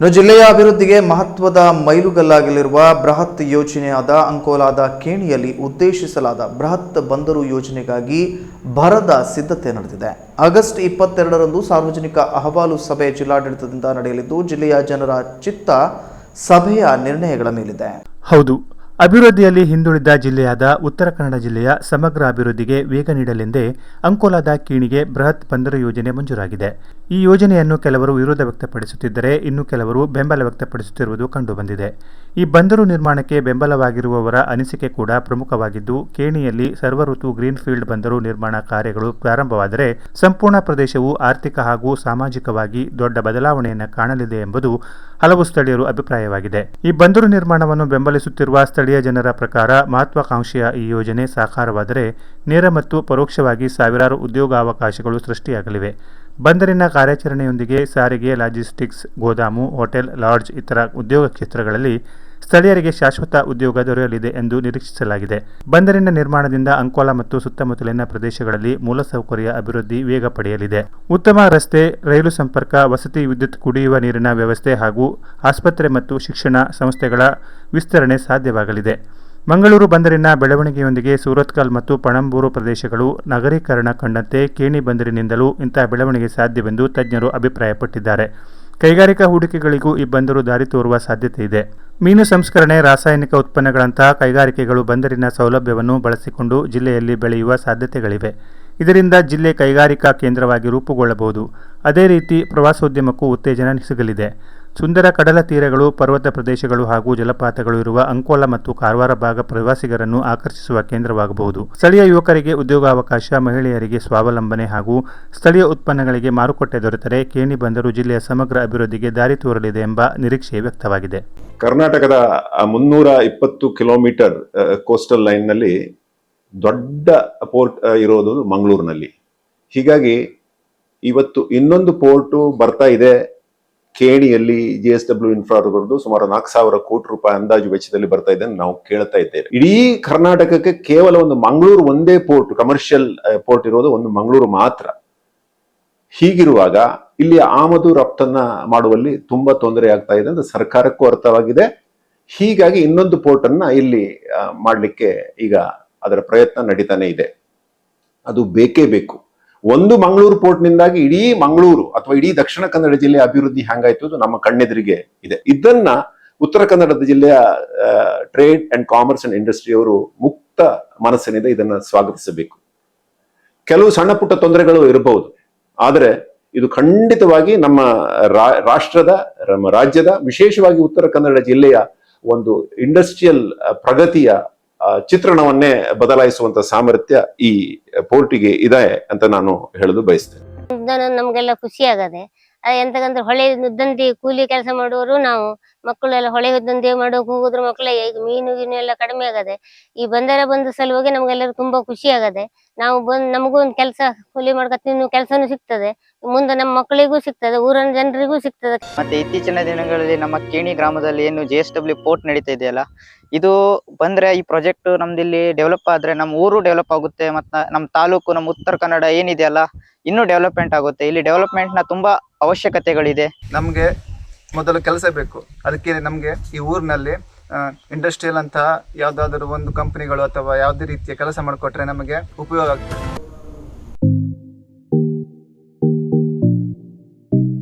ಜಿಲ್ಲೆಯ ಅಭಿವೃದ್ಧಿಗೆ ಮಹತ್ವದ ಮೈಲುಗಲ್ಲಾಗಲಿರುವ ಬೃಹತ್ ಯೋಜನೆಯಾದ ಅಂಕೋಲಾದ ಕೇಣಿಯಲ್ಲಿ ಉದ್ದೇಶಿಸಲಾದ ಬೃಹತ್ ಬಂದರು ಯೋಜನೆಗಾಗಿ ಭರದ ಸಿದ್ಧತೆ ನಡೆದಿದೆ. ಆಗಸ್ಟ್ 22ರಂದು ಸಾರ್ವಜನಿಕ ಅಹವಾಲು ಸಭೆ ಜಿಲ್ಲಾಡಳಿತದಿಂದ ನಡೆಯಲಿದ್ದು, ಜಿಲ್ಲೆಯ ಜನರ ಚಿತ್ತ ಸಭೆಯ ನಿರ್ಣಯಗಳ ಮೇಲಿದೆ. ಹೌದು, ಅಭಿವೃದ್ಧಿಯಲ್ಲಿ ಹಿಂದುಳಿದ ಜಿಲ್ಲೆಯಾದ ಉತ್ತರ ಕನ್ನಡ ಜಿಲ್ಲೆಯ ಸಮಗ್ರ ಅಭಿವೃದ್ಧಿಗೆ ವೇಗ ನೀಡಲೆಂದೇ ಅಂಕೋಲಾದ ಕೇಣಿಗೆ ಬೃಹತ್ ಬಂದರು ಯೋಜನೆ ಮಂಜೂರಾಗಿದೆ. ಈ ಯೋಜನೆಯನ್ನು ಕೆಲವರು ವಿರೋಧ ವ್ಯಕ್ತಪಡಿಸುತ್ತಿದ್ದರೆ, ಇನ್ನು ಕೆಲವರು ಬೆಂಬಲ ವ್ಯಕ್ತಪಡಿಸುತ್ತಿರುವುದು ಕಂಡುಬಂದಿದೆ. ಈ ಬಂದರು ನಿರ್ಮಾಣಕ್ಕೆ ಬೆಂಬಲವಾಗಿರುವವರ ಅನಿಸಿಕೆ ಕೂಡ ಪ್ರಮುಖವಾಗಿದ್ದು, ಕೇಣಿಯಲ್ಲಿ ಸರ್ವಋತು ಗ್ರೀನ್ಫೀಲ್ಡ್ ಬಂದರು ನಿರ್ಮಾಣ ಕಾರ್ಯಗಳು ಪ್ರಾರಂಭವಾದರೆ ಸಂಪೂರ್ಣ ಪ್ರದೇಶವು ಆರ್ಥಿಕ ಹಾಗೂ ಸಾಮಾಜಿಕವಾಗಿ ದೊಡ್ಡ ಬದಲಾವಣೆಯನ್ನು ಕಾಣಲಿದೆ ಎಂಬುದು ಹಲವು ಸ್ಥಳೀಯರು ಅಭಿಪ್ರಾಯವಾಗಿದೆ. ಈ ಬಂದರು ನಿರ್ಮಾಣವನ್ನು ಬೆಂಬಲಿಸುತ್ತಿರುವ ಸ್ಥಳೀಯ ಜನರ ಪ್ರಕಾರ ಮಹತ್ವಾಕಾಂಕ್ಷೆಯ ಈ ಯೋಜನೆ ಸಾಕಾರವಾದರೆ ನೇರ ಮತ್ತು ಪರೋಕ್ಷವಾಗಿ ಸಾವಿರಾರು ಉದ್ಯೋಗಾವಕಾಶಗಳು ಸೃಷ್ಟಿಯಾಗಲಿವೆ. ಬಂದರಿನ ಕಾರ್ಯಾಚರಣೆಯೊಂದಿಗೆ ಸಾರಿಗೆ, ಲಾಜಿಸ್ಟಿಕ್ಸ್, ಗೋದಾಮು, ಹೋಟೆಲ್, ಲಾಡ್ಜ್ ಇತರ ಉದ್ಯೋಗ ಕ್ಷೇತ್ರಗಳಲ್ಲಿ ಸ್ಥಳೀಯರಿಗೆ ಶಾಶ್ವತ ಉದ್ಯೋಗ ದೊರೆಯಲಿದೆ ಎಂದು ನಿರೀಕ್ಷಿಸಲಾಗಿದೆ. ಬಂದರಿನ ನಿರ್ಮಾಣದಿಂದ ಅಂಕೋಲಾ ಮತ್ತು ಸುತ್ತಮುತ್ತಲಿನ ಪ್ರದೇಶಗಳಲ್ಲಿ ಮೂಲಸೌಕರ್ಯ ಅಭಿವೃದ್ಧಿ ವೇಗ ಪಡೆಯಲಿದೆ. ಉತ್ತಮ ರಸ್ತೆ, ರೈಲು ಸಂಪರ್ಕ, ವಸತಿ, ವಿದ್ಯುತ್, ಕುಡಿಯುವ ನೀರಿನ ವ್ಯವಸ್ಥೆ ಹಾಗೂ ಆಸ್ಪತ್ರೆ ಮತ್ತು ಶಿಕ್ಷಣ ಸಂಸ್ಥೆಗಳ ವಿಸ್ತರಣೆ ಸಾಧ್ಯವಾಗಲಿದೆ. ಮಂಗಳೂರು ಬಂದರಿನ ಬೆಳವಣಿಗೆಯೊಂದಿಗೆ ಸೂರತ್ಕಲ್ ಮತ್ತು ಪಣಂಬೂರು ಪ್ರದೇಶಗಳು ನಗರೀಕರಣ ಕಂಡಂತೆ ಕೇಣಿ ಬಂದರಿನಿಂದಲೂ ಇಂತಹ ಬೆಳವಣಿಗೆ ಸಾಧ್ಯವೆಂದು ತಜ್ಞರು ಅಭಿಪ್ರಾಯಪಟ್ಟಿದ್ದಾರೆ. ಕೈಗಾರಿಕಾ ಹೂಡಿಕೆಗಳಿಗೂ ಈ ಬಂದರು ದಾರಿ ತೋರುವ ಸಾಧ್ಯತೆ ಇದೆ. ಮೀನು ಸಂಸ್ಕರಣೆ, ರಾಸಾಯನಿಕ ಉತ್ಪನ್ನಗಳಂತಹ ಕೈಗಾರಿಕೆಗಳು ಬಂದರಿನ ಸೌಲಭ್ಯವನ್ನು ಬಳಸಿಕೊಂಡು ಜಿಲ್ಲೆಯಲ್ಲಿ ಬೆಳೆಯುವ ಸಾಧ್ಯತೆಗಳಿವೆ. ಇದರಿಂದ ಜಿಲ್ಲೆ ಕೈಗಾರಿಕಾ ಕೇಂದ್ರವಾಗಿ ರೂಪುಗೊಳ್ಳಬಹುದು. ಅದೇ ರೀತಿ ಪ್ರವಾಸೋದ್ಯಮಕ್ಕೂ ಉತ್ತೇಜನ ಸಿಗಲಿದೆ. ಸುಂದರ ಕಡಲ ತೀರಗಳು, ಪರ್ವತ ಪ್ರದೇಶಗಳು ಹಾಗೂ ಜಲಪಾತಗಳು ಇರುವ ಅಂಕೋಲಾ ಮತ್ತು ಕಾರವಾರ ಭಾಗ ಪ್ರವಾಸಿಗರನ್ನು ಆಕರ್ಷಿಸುವ ಕೇಂದ್ರವಾಗಬಹುದು. ಸ್ಥಳೀಯ ಯುವಕರಿಗೆ ಉದ್ಯೋಗಾವಕಾಶ, ಮಹಿಳೆಯರಿಗೆ ಸ್ವಾವಲಂಬನೆ ಹಾಗೂ ಸ್ಥಳೀಯ ಉತ್ಪನ್ನಗಳಿಗೆ ಮಾರುಕಟ್ಟೆ ದೊರೆತರೆ ಕೇಣಿ ಬಂದರು ಜಿಲ್ಲೆಯ ಸಮಗ್ರ ಅಭಿವೃದ್ಧಿಗೆ ದಾರಿ ತೋರಲಿದೆ ಎಂಬ ನಿರೀಕ್ಷೆ ವ್ಯಕ್ತವಾಗಿದೆ. ಕರ್ನಾಟಕದ 320 ಕಿಲೋಮೀಟರ್ ಕೋಸ್ಟಲ್ ಲೈನ್ನಲ್ಲಿ ದೊಡ್ಡ ಪೋರ್ಟ್ ಇರೋದು ಮಂಗಳೂರಿನಲ್ಲಿ. ಹೀಗಾಗಿ ಇವತ್ತು ಇನ್ನೊಂದು ಪೋರ್ಟು ಬರ್ತಾ ಇದೆ ಕೇಣಿಯಲ್ಲಿ. JSW ಇನ್ಫ್ರಾ ಬರೆದು ಸುಮಾರು 4,000 ಕೋಟಿ ರೂಪಾಯಿ ಅಂದಾಜು ವೆಚ್ಚದಲ್ಲಿ ಬರ್ತಾ ಇದೆ ನಾವು ಕೇಳ್ತಾ ಇದ್ದೇವೆ. ಇಡೀ ಕರ್ನಾಟಕಕ್ಕೆ ಕೇವಲ ಒಂದು ಮಂಗಳೂರು ಒಂದೇ ಪೋರ್ಟ್, ಕಮರ್ಷಿಯಲ್ ಪೋರ್ಟ್ ಇರೋದು ಒಂದು ಮಂಗಳೂರು ಮಾತ್ರ. ಹೀಗಿರುವಾಗ ಇಲ್ಲಿ ಆಮದು ರಫ್ತನ್ನ ಮಾಡುವಲ್ಲಿ ತುಂಬಾ ತೊಂದರೆ ಆಗ್ತಾ ಇದೆ ಅಂತ ಸರ್ಕಾರಕ್ಕೂ ಅರ್ಥವಾಗಿದೆ. ಹೀಗಾಗಿ ಇನ್ನೊಂದು ಪೋರ್ಟ್ ಅನ್ನ ಇಲ್ಲಿ ಮಾಡಲಿಕ್ಕೆ ಈಗ ಅದರ ಪ್ರಯತ್ನ ನಡೀತಾನೆ ಇದೆ. ಅದು ಬೇಕೇ ಬೇಕು. ಒಂದು ಮಂಗಳೂರು ಪೋರ್ಟ್ ನಿಂದಾಗಿ ಇಡೀ ಮಂಗಳೂರು ಅಥವಾ ಇಡೀ ದಕ್ಷಿಣ ಕನ್ನಡ ಜಿಲ್ಲೆಯ ಅಭಿವೃದ್ಧಿ ಹೆಂಗಾಯ್ತು ಅದು ನಮ್ಮ ಕಣ್ಣೆದುರಿಗೆ ಇದೆ. ಇದನ್ನ ಉತ್ತರ ಕನ್ನಡ ಜಿಲ್ಲೆಯ trade and commerce and industry ಅವರು ಮುಕ್ತ ಮನಸ್ಸಿನಿಂದ ಇದನ್ನ ಸ್ವಾಗತಿಸಬೇಕು. ಕೆಲವು ಸಣ್ಣ ಪುಟ್ಟ ತೊಂದರೆಗಳು ಇರಬಹುದು, ಆದರೆ ಇದು ಖಂಡಿತವಾಗಿ ನಮ್ಮ ರಾಷ್ಟ್ರದ, ನಮ್ಮ ರಾಜ್ಯದ, ವಿಶೇಷವಾಗಿ ಉತ್ತರ ಕನ್ನಡ ಜಿಲ್ಲೆಯ ಒಂದು ಇಂಡಸ್ಟ್ರಿಯಲ್ ಪ್ರಗತಿಯ ಚಿತ್ರಣವನ್ನೇ ಬದಲಾಯಿಸುವಂತ ಸಾಮರ್ಥ್ಯ ಈ ಪೋರ್ಟಿಗೆ ಇದೆ ಅಂತ ನಾನು ಹೇಳಲು ಬಯಸ್ತೇನೆ. ನಮ್ಗೆಲ್ಲ ಖುಷಿ ಆಗದೆ. ಎಂತಕಂದ್ರೆ ಹೊಳೆ ದಂಧೆ ಕೂಲಿ ಕೆಲಸ ಮಾಡುವವರು ನಾವು ಮಕ್ಕಳೆಲ್ಲ ಹೊಳೆ ದಂಧೆ ಮಾಡೋಕೆ ಹೋಗುದ್ರ ಮಕ್ಕಳೇ ಈಗ ಮೀನು ಗೀನು ಎಲ್ಲ ಕಡಿಮೆ ಆಗದೆ. ಈ ಬಂದರ ಬಂದ ಸಲುವಾಗಿ ನಮ್ಗೆಲ್ಲರೂ ತುಂಬಾ ಖುಷಿ ಆಗದೆ. ನಾವು ನಮಗೂ ಒಂದು ಕೆಲಸ ಕೂಲಿ ಮಾಡ್ಕೊತೀವಿ, ಕೆಲಸನೂ ಸಿಗ್ತದೆ, ಮುಂದೆ ನಮ್ಮ ಮಕ್ಕಳಿಗೂ ಸಿಗ್ತದೆ, ಊರಿನ ಜನರಿಗೂ ಸಿಗ್ತದೆ. ಮತ್ತೆ ಇತ್ತೀಚಿನ ದಿನಗಳಲ್ಲಿ ನಮ್ಮ ಕೇಣಿ ಗ್ರಾಮದಲ್ಲಿ ಏನು JSW ಪೋರ್ಟ್ ನಡೀತಾ ಇದೆಯಲ್ಲ, ಇದು ಬಂದ್ರೆ ಈ ಪ್ರಾಜೆಕ್ಟ್ ನಮ್ದಿಲ್ಲಿ ಡೆವಲಪ್ ಆದ್ರೆ ನಮ್ಮ ಊರು ಡೆವಲಪ್ ಆಗುತ್ತೆ. ಮತ್ತೆ ನಮ್ಮ ತಾಲೂಕು, ನಮ್ಮ ಉತ್ತರ ಕನ್ನಡ ಏನಿದೆಯಲ್ಲ ಇನ್ನೂ ಡೆವಲಪ್ಮೆಂಟ್ ಆಗುತ್ತೆ. ಇಲ್ಲಿ ಡೆವಲಪ್ಮೆಂಟ್ ನ ತುಂಬಾ ಅವಶ್ಯಕತೆಗಳಿದೆ. ನಮ್ಗೆ ಮೊದಲು ಕೆಲಸ ಬೇಕು. ಅದಕ್ಕೆ ನಮ್ಗೆ ಈ ಊರಿನಲ್ಲಿ ಇಂಡಸ್ಟ್ರಿಯಲ್ ಅಂತ ಯಾವ್ದಾದ್ರು ಒಂದು ಕಂಪನಿಗಳು ಅಥವಾ ಯಾವುದೇ ರೀತಿಯ ಕೆಲಸ ಮಾಡಿಕೊಟ್ರೆ ನಮಗೆ ಉಪಯೋಗ ಆಗ್ತದೆ.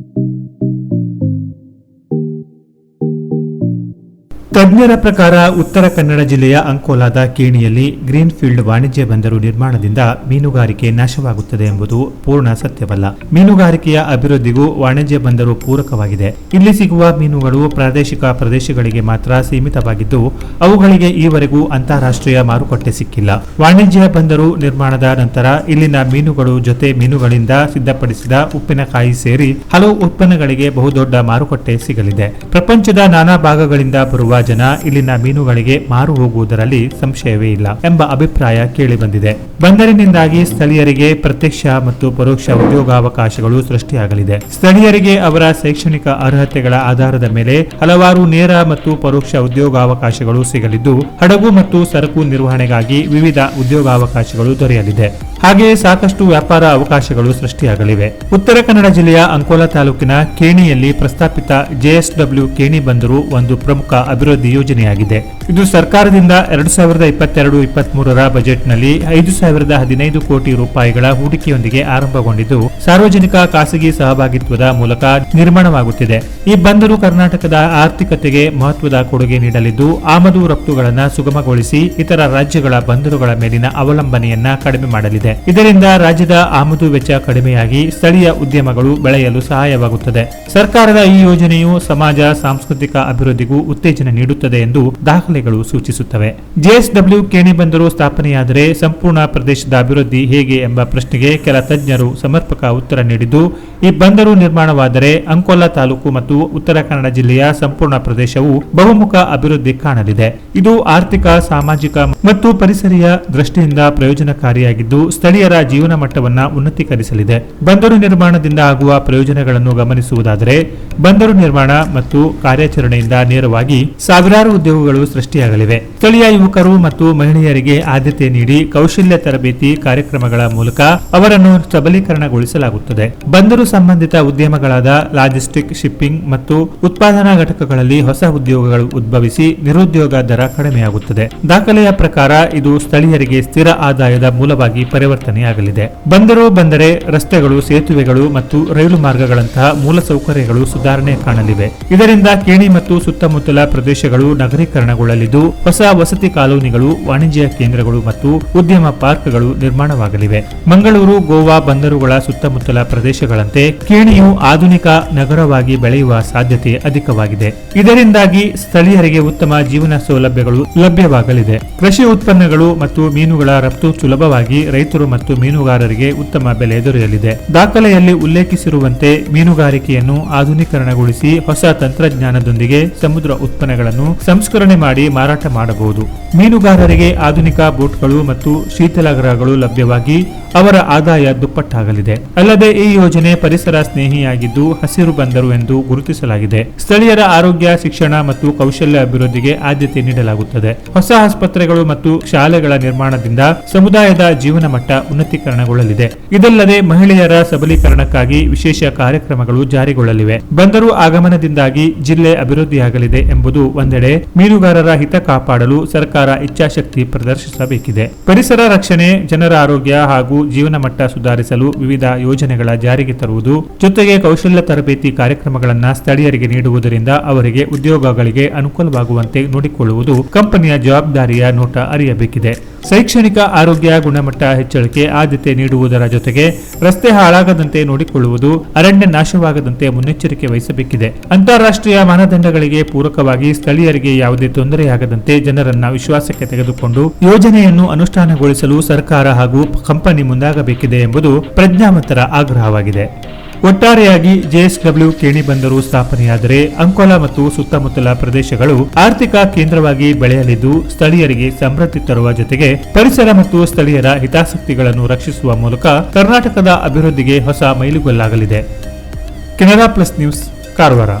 ತಜ್ಞರ ಪ್ರಕಾರ ಉತ್ತರ ಕನ್ನಡ ಜಿಲ್ಲೆಯ ಅಂಕೋಲಾದ ಕೇಣಿಯಲ್ಲಿ ಗ್ರೀನ್ಫೀಲ್ಡ್ ವಾಣಿಜ್ಯ ಬಂದರು ನಿರ್ಮಾಣದಿಂದ ಮೀನುಗಾರಿಕೆ ನಾಶವಾಗುತ್ತದೆ ಎಂಬುದು ಪೂರ್ಣ ಸತ್ಯವಲ್ಲ. ಮೀನುಗಾರಿಕೆಯ ಅಭಿವೃದ್ಧಿಗೂ ವಾಣಿಜ್ಯ ಬಂದರು ಪೂರಕವಾಗಿದೆ. ಇಲ್ಲಿ ಸಿಗುವ ಮೀನುಗಳು ಪ್ರಾದೇಶಿಕ ಪ್ರದೇಶಗಳಿಗೆ ಮಾತ್ರ ಸೀಮಿತವಾಗಿದ್ದು, ಅವುಗಳಿಗೆ ಈವರೆಗೂ ಅಂತಾರಾಷ್ಟ್ರೀಯ ಮಾರುಕಟ್ಟೆ ಸಿಕ್ಕಿಲ್ಲ. ವಾಣಿಜ್ಯ ಬಂದರು ನಿರ್ಮಾಣದ ನಂತರ ಇಲ್ಲಿನ ಮೀನುಗಳು ಜೊತೆ ಮೀನುಗಳಿಂದ ಸಿದ್ಧಪಡಿಸಿದ ಉಪ್ಪಿನಕಾಯಿ ಸೇರಿ ಹಲವು ಉತ್ಪನ್ನಗಳಿಗೆ ಬಹುದೊಡ್ಡ ಮಾರುಕಟ್ಟೆ ಸಿಗಲಿದೆ. ಪ್ರಪಂಚದ ನಾನಾ ಭಾಗಗಳಿಂದ ಬರುವ ಜನ ಇಲ್ಲಿನ ಮೀನುಗಳಿಗೆ ಮಾರು ಹೋಗುವುದರಲ್ಲಿ ಸಂಶಯವೇ ಇಲ್ಲ ಎಂಬ ಅಭಿಪ್ರಾಯ ಕೇಳಿಬಂದಿದೆ. ಬಂದರಿನಿಂದಾಗಿ ಸ್ಥಳೀಯರಿಗೆ ಪ್ರತ್ಯಕ್ಷ ಮತ್ತು ಪರೋಕ್ಷ ಉದ್ಯೋಗಾವಕಾಶಗಳು ಸೃಷ್ಟಿಯಾಗಲಿದೆ. ಸ್ಥಳೀಯರಿಗೆ ಅವರ ಶೈಕ್ಷಣಿಕ ಅರ್ಹತೆಗಳ ಆಧಾರದ ಮೇಲೆ ಹಲವಾರು ನೇರ ಮತ್ತು ಪರೋಕ್ಷ ಉದ್ಯೋಗಾವಕಾಶಗಳು ಸಿಗಲಿದ್ದು, ಹಡಗು ಮತ್ತು ಸರಕು ನಿರ್ವಹಣೆಗಾಗಿ ವಿವಿಧ ಉದ್ಯೋಗಾವಕಾಶಗಳು ದೊರೆಯಲಿದೆ. ಹಾಗೆಯೇ ಸಾಕಷ್ಟು ವ್ಯಾಪಾರ ಅವಕಾಶಗಳು ಸೃಷ್ಟಿಯಾಗಲಿವೆ. ಉತ್ತರ ಕನ್ನಡ ಜಿಲ್ಲೆಯ ಅಂಕೋಲಾ ತಾಲೂಕಿನ ಕೇಣಿಯಲ್ಲಿ ಪ್ರಸ್ತಾಪಿತ JSW ಕೇಣಿ ಬಂದರು ಒಂದು ಪ್ರಮುಖ ಅಭಿವೃದ್ಧಿ ಯೋಜನೆಯಾಗಿದೆ. ಇದು ಸರ್ಕಾರದಿಂದ 2022-23ರ ಬಜೆಟ್ನಲ್ಲಿ 5,015 ಕೋಟಿ ರೂಪಾಯಿಗಳ ಹೂಡಿಕೆಯೊಂದಿಗೆ ಆರಂಭಗೊಂಡಿದ್ದು, ಸಾರ್ವಜನಿಕ ಖಾಸಗಿ ಸಹಭಾಗಿತ್ವದ ಮೂಲಕ ನಿರ್ಮಾಣವಾಗುತ್ತಿದೆ. ಈ ಬಂದರು ಕರ್ನಾಟಕದ ಆರ್ಥಿಕತೆಗೆ ಮಹತ್ವದ ಕೊಡುಗೆ ನೀಡಲಿದ್ದು, ಆಮದು ರಫ್ತುಗಳನ್ನು ಸುಗಮಗೊಳಿಸಿ ಇತರ ರಾಜ್ಯಗಳ ಬಂದರುಗಳ ಮೇಲಿನ ಅವಲಂಬನೆಯನ್ನ ಕಡಿಮೆ ಮಾಡಲಿದೆ. ಇದರಿಂದ ರಾಜ್ಯದ ಆಮದು ವೆಚ್ಚ ಕಡಿಮೆಯಾಗಿ ಸ್ಥಳೀಯ ಉದ್ಯಮಗಳು ಬೆಳೆಯಲು ಸಹಾಯವಾಗುತ್ತದೆ. ಸರ್ಕಾರದ ಈ ಯೋಜನೆಯು ಸಮಾಜ ಸಾಂಸ್ಕೃತಿಕ ಅಭಿವೃದ್ಧಿಗೂ ಉತ್ತೇಜನ ನೀಡುತ್ತದೆ ಎಂದು ದಾಖಲೆಗಳು ಸೂಚಿಸುತ್ತವೆ. JSW ಕೇಣಿ ಬಂದರು ಸ್ಥಾಪನೆಯಾದರೆ ಸಂಪೂರ್ಣ ಪ್ರದೇಶದ ಅಭಿವೃದ್ಧಿ ಹೇಗೆ ಎಂಬ ಪ್ರಶ್ನೆಗೆ ಕೆಲ ತಜ್ಞರು ಸಮರ್ಪಕ ಉತ್ತರ ನೀಡಿದ್ದು, ಈ ಬಂದರು ನಿರ್ಮಾಣವಾದರೆ ಅಂಕೋಲಾ ತಾಲೂಕು ಮತ್ತು ಉತ್ತರ ಕನ್ನಡ ಜಿಲ್ಲೆಯ ಸಂಪೂರ್ಣ ಪ್ರದೇಶವು ಬಹುಮುಖ ಅಭಿವೃದ್ಧಿ ಕಾಣಲಿದೆ. ಇದು ಆರ್ಥಿಕ, ಸಾಮಾಜಿಕ ಮತ್ತು ಪರಿಸರೀಯ ದೃಷ್ಟಿಯಿಂದ ಪ್ರಯೋಜನಕಾರಿಯಾಗಿದ್ದು, ಸ್ಥಳೀಯರ ಜೀವನ ಮಟ್ಟವನ್ನು ಉನ್ನತೀಕರಿಸಲಿದೆ. ಬಂದರು ನಿರ್ಮಾಣದಿಂದ ಆಗುವ ಪ್ರಯೋಜನಗಳನ್ನು ಗಮನಿಸುವುದಾದರೆ, ಬಂದರು ನಿರ್ಮಾಣ ಮತ್ತು ಕಾರ್ಯಾಚರಣೆಯಿಂದ ನೇರವಾಗಿ ಸಾವಿರಾರು ಉದ್ಯೋಗಗಳು ಸೃಷ್ಟಿಯಾಗಲಿವೆ. ಸ್ಥಳೀಯ ಯುವಕರು ಮತ್ತು ಮಹಿಳೆಯರಿಗೆ ಆದ್ಯತೆ ನೀಡಿ ಕೌಶಲ್ಯ ತರಬೇತಿ ಕಾರ್ಯಕ್ರಮಗಳ ಮೂಲಕ ಅವರನ್ನು ಸಬಲೀಕರಣಗೊಳಿಸಲಾಗುತ್ತದೆ. ಬಂದರು ಸಂಬಂಧಿತ ಉದ್ಯಮಗಳಾದ ಲಾಜಿಸ್ಟಿಕ್, ಶಿಪ್ಪಿಂಗ್ ಮತ್ತು ಉತ್ಪಾದನಾ ಘಟಕಗಳಲ್ಲಿ ಹೊಸ ಉದ್ಯೋಗಗಳು ಉದ್ಭವಿಸಿ ನಿರುದ್ಯೋಗ ದರ ಕಡಿಮೆಯಾಗುತ್ತದೆ. ದಾಖಲೆಯ ಪ್ರಕಾರ ಇದು ಸ್ಥಳೀಯರಿಗೆ ಸ್ಥಿರ ಆದಾಯದ ಮೂಲವಾಗಿ ಪರಿವರ್ತನೆಯಾಗಲಿದೆ. ಬಂದರು ಬಂದರೆ ರಸ್ತೆಗಳು, ಸೇತುವೆಗಳು ಮತ್ತು ರೈಲು ಮಾರ್ಗಗಳಂತಹ ಮೂಲಸೌಕರ್ಯಗಳು ಸುಧಾರಣೆ ಕಾಣಲಿವೆ. ಇದರಿಂದ ಕೇಣಿ ಮತ್ತು ಸುತ್ತಮುತ್ತಲ ಪ್ರದೇಶಗಳು ನಗರೀಕರಣಗೊಳ್ಳಲಿದ್ದು, ಹೊಸ ವಸತಿ ಕಾಲೋನಿಗಳು, ವಾಣಿಜ್ಯ ಕೇಂದ್ರಗಳು ಮತ್ತು ಉದ್ಯಮ ಪಾರ್ಕ್ಗಳು ನಿರ್ಮಾಣವಾಗಲಿವೆ. ಮಂಗಳೂರು, ಗೋವಾ ಬಂದರುಗಳ ಸುತ್ತಮುತ್ತಲ ಪ್ರದೇಶಗಳಂತೆ ಕೇಣಿಯು ಆಧುನಿಕ ನಗರವಾಗಿ ಬೆಳೆಯುವ ಸಾಧ್ಯತೆ ಅಧಿಕವಾಗಿದೆ. ಇದರಿಂದಾಗಿ ಸ್ಥಳೀಯರಿಗೆ ಉತ್ತಮ ಜೀವನ ಸೌಲಭ್ಯಗಳು ಲಭ್ಯವಾಗಲಿದೆ. ಕೃಷಿ ಉತ್ಪನ್ನಗಳು ಮತ್ತು ಮೀನುಗಳ ರಫ್ತು ಸುಲಭವಾಗಿ ರೈತರು ಮತ್ತು ಮೀನುಗಾರರಿಗೆ ಉತ್ತಮ ಬೆಲೆ ದೊರೆಯಲಿದೆ. ದಾಖಲೆಯಲ್ಲಿ ಉಲ್ಲೇಖಿಸಿರುವಂತೆ ಮೀನುಗಾರಿಕೆಯನ್ನು ಆಧುನೀಕರಣಗೊಳಿಸಿ ಹೊಸ ತಂತ್ರಜ್ಞಾನದೊಂದಿಗೆ ಸಮುದ್ರ ಉತ್ಪನ್ನಗಳನ್ನು ಸಂಸ್ಕರಣೆ ಮಾಡಿ ಮಾರಾಟ ಮಾಡಬಹುದು. ಮೀನುಗಾರರಿಗೆ ಆಧುನಿಕ ಬೋಟ್ಗಳು ಮತ್ತು ಶೀತಲಾಗ್ರಹಗಳು ಲಭ್ಯವಾಗಿ ಅವರ ಆದಾಯ ದುಪ್ಪಟ್ಟಾಗಲಿದೆ. ಅಲ್ಲದೆ ಈ ಯೋಜನೆ ಪರಿಸರ ಸ್ನೇಹಿಯಾಗಿದ್ದು ಹಸಿರು ಬಂದರು ಎಂದು ಗುರುತಿಸಲಾಗಿದೆ. ಸ್ಥಳೀಯರ ಆರೋಗ್ಯ, ಶಿಕ್ಷಣ ಮತ್ತು ಕೌಶಲ್ಯ ಅಭಿವೃದ್ಧಿಗೆ ಆದ್ಯತೆ ನೀಡಲಾಗುತ್ತದೆ. ಹೊಸ ಆಸ್ಪತ್ರೆಗಳು ಮತ್ತು ಶಾಲೆಗಳ ನಿರ್ಮಾಣದಿಂದ ಸಮುದಾಯದ ಜೀವನ ಮಟ್ಟ ಉನ್ನತೀಕರಣಗೊಳ್ಳಲಿದೆ. ಇದಲ್ಲದೆ ಮಹಿಳೆಯರ ಸಬಲೀಕರಣಕ್ಕಾಗಿ ವಿಶೇಷ ಕಾರ್ಯಕ್ರಮಗಳು ಜಾರಿಗೊಳ್ಳಲಿವೆ. ಬಂದರು ಆಗಮನದಿಂದಾಗಿ ಜಿಲ್ಲೆ ಅಭಿವೃದ್ಧಿಯಾಗಲಿದೆ ಎಂಬುದು ಒಂದೆಡೆ, ಮೀನುಗಾರರ ಹಿತ ಕಾಪಾಡಲು ಸರ್ಕಾರ ಇಚ್ಛಾಶಕ್ತಿ ಪ್ರದರ್ಶಿಸಬೇಕಿದೆ. ಪರಿಸರ ರಕ್ಷಣೆ, ಜನರ ಆರೋಗ್ಯ ಹಾಗೂ ಜೀವನ ಮಟ್ಟ ಸುಧಾರಿಸಲು ವಿವಿಧ ಯೋಜನೆಗಳ ಜಾರಿಗೆ ತರುವುದು ಜೊತೆಗೆ ಕೌಶಲ್ಯ ತರಬೇತಿ ಕಾರ್ಯಕ್ರಮಗಳನ್ನು ಸ್ಥಳೀಯರಿಗೆ ನೀಡುವುದರಿಂದ ಅವರಿಗೆ ಉದ್ಯೋಗಗಳಿಗೆ ಅನುಕೂಲವಾಗುವಂತೆ ನೋಡಿಕೊಳ್ಳುವುದು ಕಂಪನಿಯ ಜವಾಬ್ದಾರಿಯ ನೋಟ ಅರಿಯಬೇಕಿದೆ. ಶೈಕ್ಷಣಿಕ, ಆರೋಗ್ಯ, ಗುಣಮಟ್ಟ ಹೆಚ್ಚಳಕ್ಕೆ ಆದ್ಯತೆ ನೀಡುವುದರ ಜೊತೆಗೆ ರಸ್ತೆ ಹಾಳಾಗದಂತೆ ನೋಡಿಕೊಳ್ಳುವುದು, ಅರಣ್ಯ ನಾಶವಾಗದಂತೆ ಮುನ್ನೆಚ್ಚರಿಕೆ ವಹಿಸಬೇಕಿದೆ. ಅಂತಾರಾಷ್ಟ್ರೀಯ ಮಾನದಂಡಗಳಿಗೆ ಪೂರಕವಾಗಿ ಸ್ಥಳೀಯರಿಗೆ ಯಾವುದೇ ತೊಂದರೆಯಾಗದಂತೆ ಜನರನ್ನ ವಿಶ್ವಾಸಕ್ಕೆ ತೆಗೆದುಕೊಂಡು ಯೋಜನೆಯನ್ನು ಅನುಷ್ಠಾನಗೊಳಿಸಲು ಸರ್ಕಾರ ಹಾಗೂ ಕಂಪನಿ ಮುಂದಾಗಬೇಕಿದೆ ಎಂಬುದು ಪ್ರಜ್ಞಾವಂತರ ಆಗ್ರಹವಾಗಿದೆ. ಒಟ್ಟಾರೆಯಾಗಿ JSW ಕೇಣಿ ಬಂದರು ಸ್ಥಾಪನೆಯಾದರೆ ಅಂಕೋಲಾ ಮತ್ತು ಸುತ್ತಮುತ್ತಲ ಪ್ರದೇಶಗಳು ಆರ್ಥಿಕ ಕೇಂದ್ರವಾಗಿ ಬೆಳೆಯಲಿದ್ದು, ಸ್ಥಳೀಯರಿಗೆ ಸಮೃದ್ಧಿ ತರುವ ಜೊತೆಗೆ ಪರಿಸರ ಮತ್ತು ಸ್ಥಳೀಯರ ಹಿತಾಸಕ್ತಿಗಳನ್ನು ರಕ್ಷಿಸುವ ಮೂಲಕ ಕರ್ನಾಟಕದ ಅಭಿವೃದ್ಧಿಗೆ ಹೊಸ ಮೈಲುಗಲ್ಲಾಗಲಿದೆ. Canara plus news, Karwar.